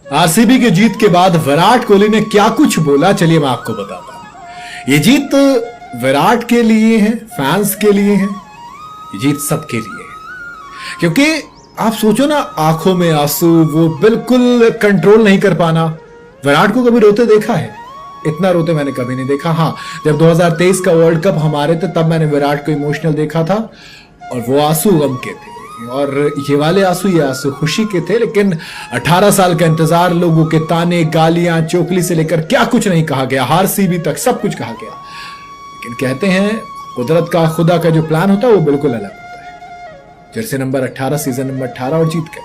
RCB की जीत के बाद विराट कोहली ने क्या कुछ बोला, चलिए मैं आपको बताता हूं। ये जीत विराट के लिए है, फैंस के लिए है, ये जीत सबके लिए है। क्योंकि आप सोचो ना, आंखों में आंसू, वो बिल्कुल कंट्रोल नहीं कर पाना। विराट को कभी रोते देखा है? इतना रोते मैंने कभी नहीं देखा। हाँ, जब 2023 का वर्ल्ड कप हमारे थे तब मैंने विराट को इमोशनल देखा था, और वो आंसू गम के थे, और ये वाले आंसू, ये आंसू खुशी के थे। लेकिन 18 साल का इंतजार, लोगों के ताने, गालियां, चोकली से लेकर क्या कुछ नहीं कहा गया, हार सीबी तक सब कुछ कहा गया। लेकिन कहते हैं कुदरत का, खुदा का जो प्लान होता है वो बिल्कुल अलग होता है। जर्सी नंबर 18, सीजन नंबर 18 और जीत गए।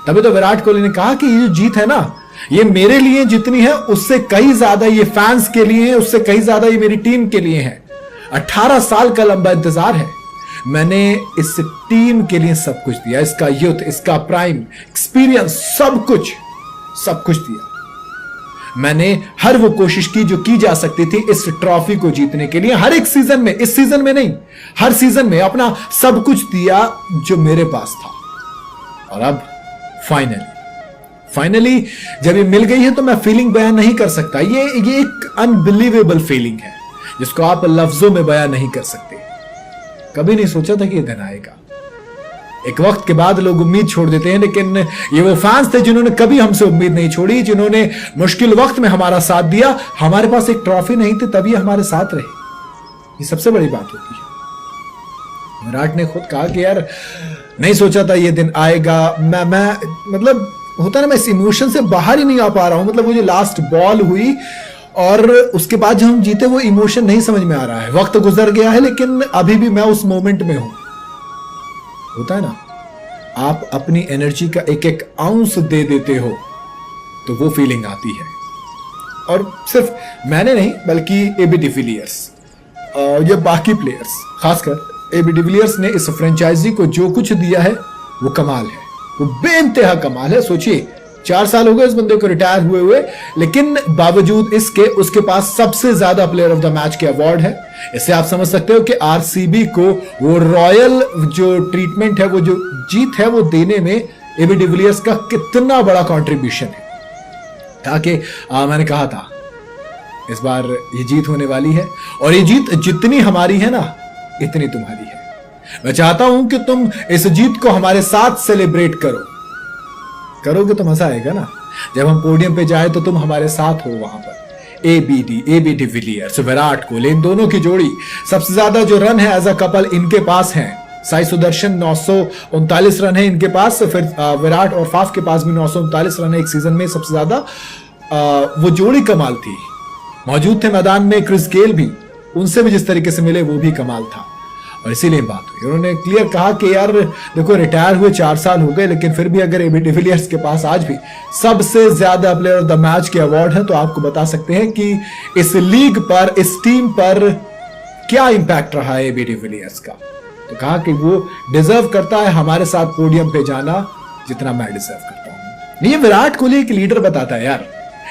तभी तो विराट कोहली ने कहा कि ये जो जीत है ना, ये मेरे लिए जितनी है उससे कहीं ज्यादा ये फैंस के लिए है, उससे कहीं ज्यादा ये मेरी टीम के लिए है। 18 साल का लंबा इंतजार है, मैंने इस टीम के लिए सब कुछ दिया, इसका यूथ, इसका प्राइम एक्सपीरियंस, सब कुछ दिया। मैंने हर वो कोशिश की जो की जा सकती थी इस ट्रॉफी को जीतने के लिए। हर एक सीजन में, इस सीजन में नहीं, हर सीजन में अपना सब कुछ दिया जो मेरे पास था। और अब फाइनली जब ये मिल गई है तो मैं फीलिंग बयान नहीं कर सकता। ये एक अनबिलीवेबल फीलिंग है जिसको आप लफ्जों में बयान नहीं कर सकते। कभी नहीं सोचा था कि ये दिन आएगा। एक वक्त के बाद लोग उम्मीद छोड़ देते हैं, लेकिन ये वो फैंस थे जिन्होंने कभी हमसे उम्मीद नहीं छोड़ी, जिन्होंने मुश्किल वक्त में हमारा साथ दिया। हमारे पास एक ट्रॉफी नहीं थी तभी हमारे साथ रहे। ये सबसे बड़ी बात होती है। विराट ने खुद कहा कि यार नहीं सोचा था ये दिन आएगा। मैं मतलब होता ना, मैं इस इमोशन से बाहर ही नहीं आ पा रहा हूं। मतलब वो जो लास्ट बॉल हुई और उसके बाद जब हम जीते, वो इमोशन नहीं समझ में आ रहा है। वक्त गुजर गया है लेकिन अभी भी मैं उस मोमेंट में हूं। होता है ना, आप अपनी एनर्जी का एक एक आउंस दे देते हो तो वो फीलिंग आती है। और सिर्फ मैंने नहीं बल्कि एबी डिविलियर्स या बाकी प्लेयर्स, खासकर एबी डिविलियर्स ने इस फ्रेंचाइजी को जो कुछ दिया है वो कमाल है, वो बेइंतहा कमाल है। सोचिए 4 साल हो गए इस बंदे को रिटायर हुए, लेकिन बावजूद इसके उसके पास सबसे ज्यादा प्लेयर ऑफ द मैच के अवार्ड है। इससे आप समझ सकते हो कि आरसीबी को वो रॉयल जो ट्रीटमेंट है, वो जो जीत है, वो देने में एबी डिविलियर्स का कितना बड़ा कंट्रीब्यूशन है। ताकि मैंने कहा था इस बार ये जीत होने वाली है, और ये जीत जितनी हमारी है ना, इतनी तुम्हारी है। मैं चाहता हूं कि तुम इस जीत को हमारे साथ सेलिब्रेट करोगे तो मजा आएगा ना। जब हम पोडियम पे जाए तो तुम हमारे साथ हो वहां पर। एबी डिविलियर्स, विराट कोहली, इन दोनों की जोड़ी, सबसे ज्यादा जो रन है एज अ कपल इनके पास हैं। साई सुदर्शन 939 रन है इनके पास, फिर विराट और फाफ के पास भी 939 रन है एक सीजन में, सबसे ज्यादा। वो जोड़ी कमाल थी। मौजूद थे मैदान में क्रिस गेल भी, उनसे भी जिस तरीके से मिले वो भी कमाल था। और इसीलिए बात हुई, उन्होंने क्लियर कहा कि यार देखो, रिटायर हुए 4 साल हो गए, लेकिन फिर भी अगर एबी डिविलियर्स के पास आज भी सबसे ज्यादा प्लेयर ऑफ द मैच के अवार्ड है, तो आपको बता सकते हैं कि इस लीग पर, इस टीम पर क्या इंपैक्ट रहा है एबी डिविलियर्स का। तो कहा कि वो डिजर्व करता है हमारे साथ पोडियम पे जाना जितना मैं डिजर्व करता हूं। ये विराट कोहली एक लीडर बताता है यार,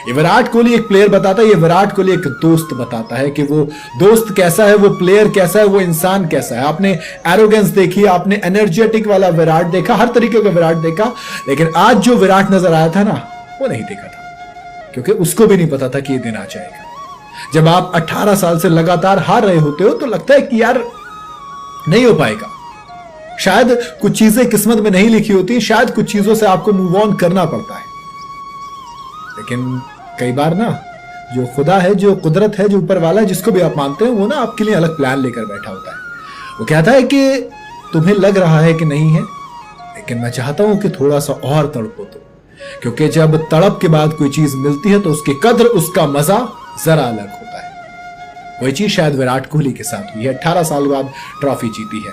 ये विराट कोहली एक प्लेयर बताता है, ये विराट कोहली एक दोस्त बताता है कि वो दोस्त कैसा है, वो प्लेयर कैसा है, वो इंसान कैसा है। आपने एरोगेंस देखी, आपने एनर्जेटिक वाला विराट देखा, हर तरीके का विराट देखा, लेकिन आज जो विराट नजर आया था ना, वो नहीं देखा था, क्योंकि उसको भी नहीं पता था कि ये दिन आ जाएगा। जब आप 18 साल से लगातार हार रहे होते हो तो लगता है कि यार नहीं हो पाएगा। शायद कुछ चीजें किस्मत में नहीं लिखी होती, शायद कुछ चीजों से आपको मूव ऑन करना पड़ता है। लेकिन कई बार ना, जो खुदा है, जो कुदरत है, जो ऊपर वाला है, जिसको भी आप मानते हैं, वो ना आपके लिए अलग प्लान लेकर बैठा होता है। वो कहता है कि तुम्हें लग रहा है कि नहीं है, लेकिन मैं चाहता हूं कि थोड़ा सा और तड़पो तो, क्योंकि जब तड़प के बाद कोई चीज मिलती है तो उसकी कद्र, उसका मजा जरा अलग होता है। वही चीज शायद विराट कोहली के साथ हुई है। 18 साल बाद ट्रॉफी जीती है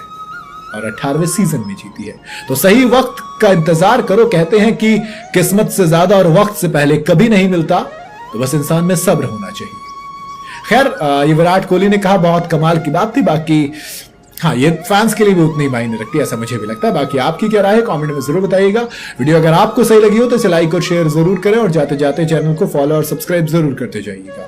और 18वें सीजन में जीती है। तो सही वक्त का इंतजार करो। कहते हैं कि किस्मत से ज्यादा और वक्त से पहले कभी नहीं मिलता, तो बस इंसान में सब्र होना चाहिए। खैर, ये विराट कोहली ने कहा, बहुत कमाल की बात थी। बाकी हाँ, ये फैंस के लिए भी उतनी मायने रखती है, ऐसा मुझे भी लगता है। बाकी आपकी क्या राय है, कमेंट में जरूर बताइएगा। वीडियो अगर आपको सही लगी हो तो इसे लाइक और शेयर जरूर करें, और जाते जाते चैनल को फॉलो और सब्सक्राइब जरूर करते जाइएगा।